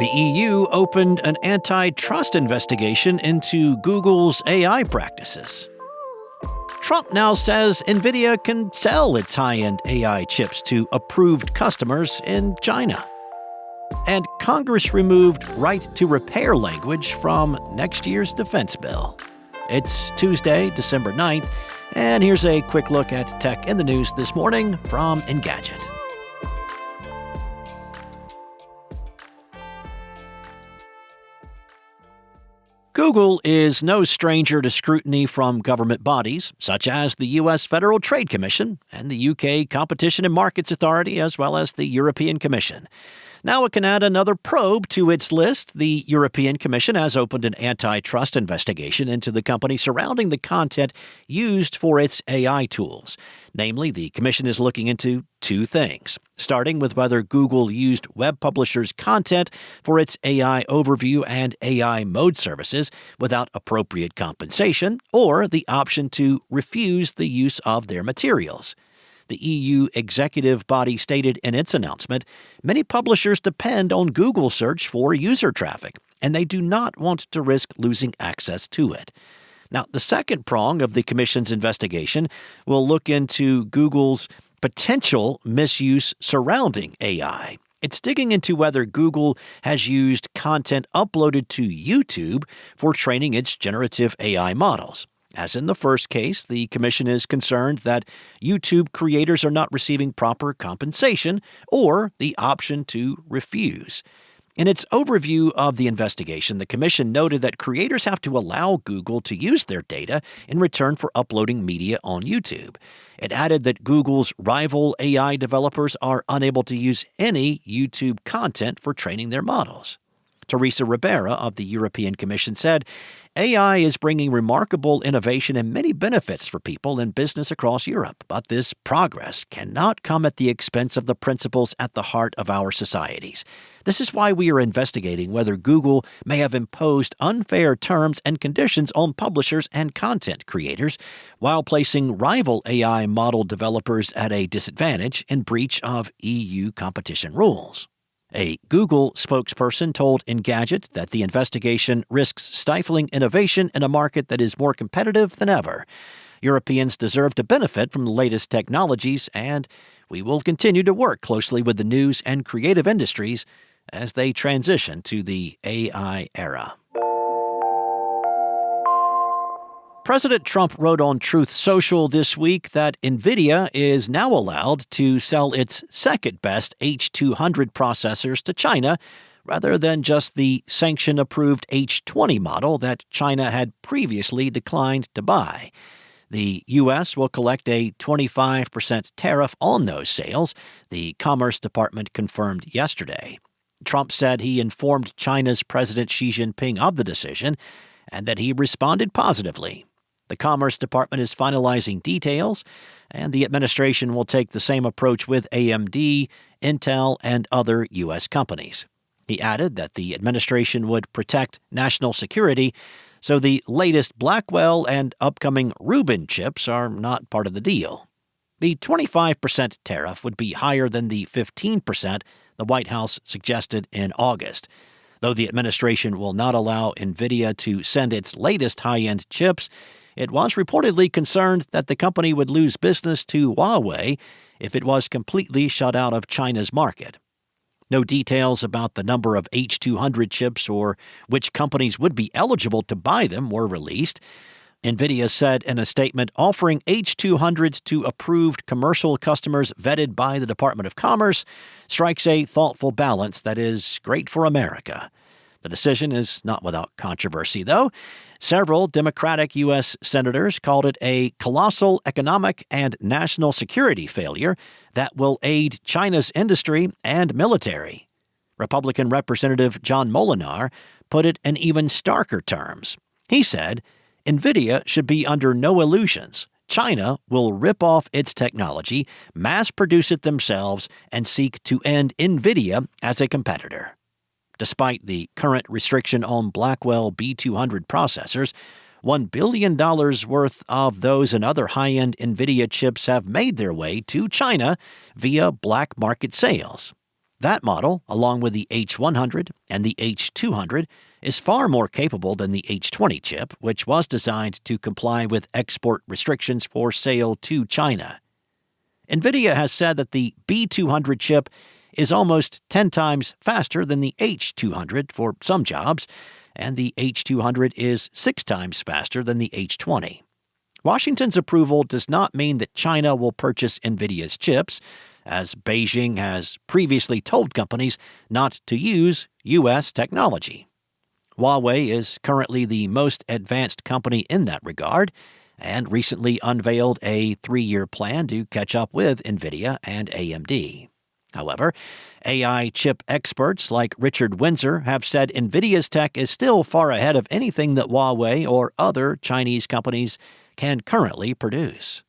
The EU opened an antitrust investigation into Google's AI practices. Trump now says NVIDIA can sell its high-end AI chips to approved customers in China. And Congress removed right to repair language from next year's defense bill. It's Tuesday, December 9th, and here's a quick look at tech in the news this morning from Engadget. Google is no stranger to scrutiny from government bodies, such as the U.S. Federal Trade Commission and the U.K. Competition and Markets Authority, as well as the European Commission. Now it can add another probe to its list. The European Commission has opened an antitrust investigation into the company surrounding the content used for its AI tools. Namely, the Commission is looking into two things, starting with whether Google used web publishers' content for its AI overview and AI mode services without appropriate compensation, or the option to refuse the use of their materials. The EU executive body stated in its announcement, many publishers depend on Google search for user traffic, and they do not want to risk losing access to it. Now, the second prong of the Commission's investigation will look into Google's potential misuse surrounding AI. It's digging into whether Google has used content uploaded to YouTube for training its generative AI models. As in the first case, the Commission is concerned that YouTube creators are not receiving proper compensation or the option to refuse. In its overview of the investigation, the Commission noted that creators have to allow Google to use their data in return for uploading media on YouTube. It added that Google's rival AI developers are unable to use any YouTube content for training their models. Teresa Ribera of the European Commission said, AI is bringing remarkable innovation and many benefits for people and business across Europe, but this progress cannot come at the expense of the principles at the heart of our societies. This is why we are investigating whether Google may have imposed unfair terms and conditions on publishers and content creators while placing rival AI model developers at a disadvantage in breach of EU competition rules. A Google spokesperson told Engadget that the investigation risks stifling innovation in a market that is more competitive than ever. Europeans deserve to benefit from the latest technologies, and we will continue to work closely with the news and creative industries as they transition to the AI era. President Trump wrote on Truth Social this week that NVIDIA is now allowed to sell its second-best H200 processors to China rather than just the sanction-approved H20 model that China had previously declined to buy. The U.S. will collect a 25% tariff on those sales, the Commerce Department confirmed yesterday. Trump said he informed China's President Xi Jinping of the decision and that he responded positively. The Commerce Department is finalizing details, and the administration will take the same approach with AMD, Intel, and other U.S. companies. He added that the administration would protect national security, so the latest Blackwell and upcoming Rubin chips are not part of the deal. The 25% tariff would be higher than the 15% the White House suggested in August. Though the administration will not allow NVIDIA to send its latest high-end chips, it was reportedly concerned that the company would lose business to Huawei if it was completely shut out of China's market. No details about the number of H200 chips or which companies would be eligible to buy them were released. NVIDIA said in a statement offering H200s to approved commercial customers vetted by the Department of Commerce strikes a thoughtful balance that is great for America. The decision is not without controversy, though. Several Democratic U.S. senators called it a colossal economic and national security failure that will aid China's industry and military. Republican Representative John Molinar put it in even starker terms. He said, NVIDIA should be under no illusions. China will rip off its technology, mass produce it themselves, and seek to end NVIDIA as a competitor. Despite the current restriction on Blackwell B200 processors, $1 billion worth of those and other high-end NVIDIA chips have made their way to China via black market sales. That model, along with the H100 and the H200, is far more capable than the H20 chip, which was designed to comply with export restrictions for sale to China. NVIDIA has said that the B200 chip is almost 10 times faster than the H200 for some jobs, and the H200 is 6 times faster than the H20. Washington's approval does not mean that China will purchase NVIDIA's chips, as Beijing has previously told companies not to use U.S. technology. Huawei is currently the most advanced company in that regard, and recently unveiled a 3-year plan to catch up with NVIDIA and AMD. However, AI chip experts like Richard Windsor have said NVIDIA's tech is still far ahead of anything that Huawei or other Chinese companies can currently produce.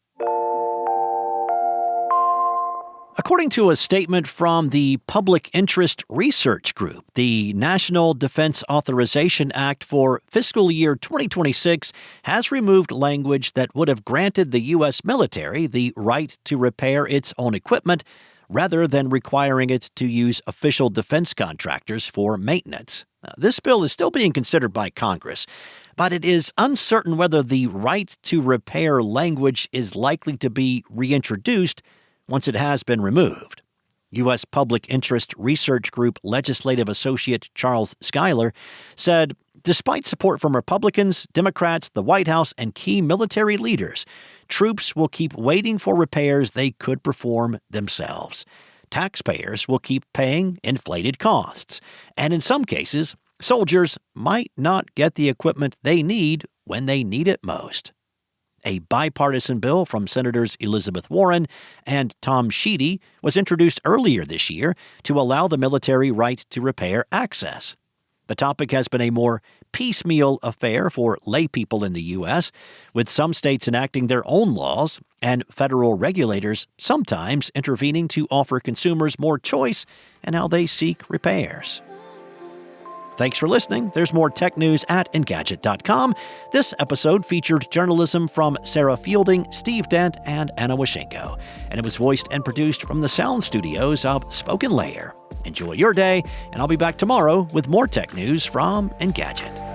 According to a statement from the Public Interest Research Group, the National Defense Authorization Act for fiscal year 2026 has removed language that would have granted the U.S. military the right to repair its own equipment rather than requiring it to use official defense contractors for maintenance. Now, this bill is still being considered by Congress, but it is uncertain whether the right to repair language is likely to be reintroduced once it has been removed. U.S. Public Interest Research Group legislative associate Charles Schuyler said, despite support from Republicans, Democrats, the White House, and key military leaders, troops will keep waiting for repairs they could perform themselves. Taxpayers will keep paying inflated costs, and in some cases, soldiers might not get the equipment they need when they need it most. A bipartisan bill from Senators Elizabeth Warren and Tom Sheedy was introduced earlier this year to allow the military right to repair access. The topic has been a more piecemeal affair for laypeople in the U.S., with some states enacting their own laws and federal regulators sometimes intervening to offer consumers more choice in how they seek repairs. Thanks for listening. There's more tech news at Engadget.com. This episode featured journalism from Sarah Fielding, Steve Dent, and Anna Washenko, and it was voiced and produced from the sound studios of Spoken Layer. Enjoy your day, and I'll be back tomorrow with more tech news from Engadget.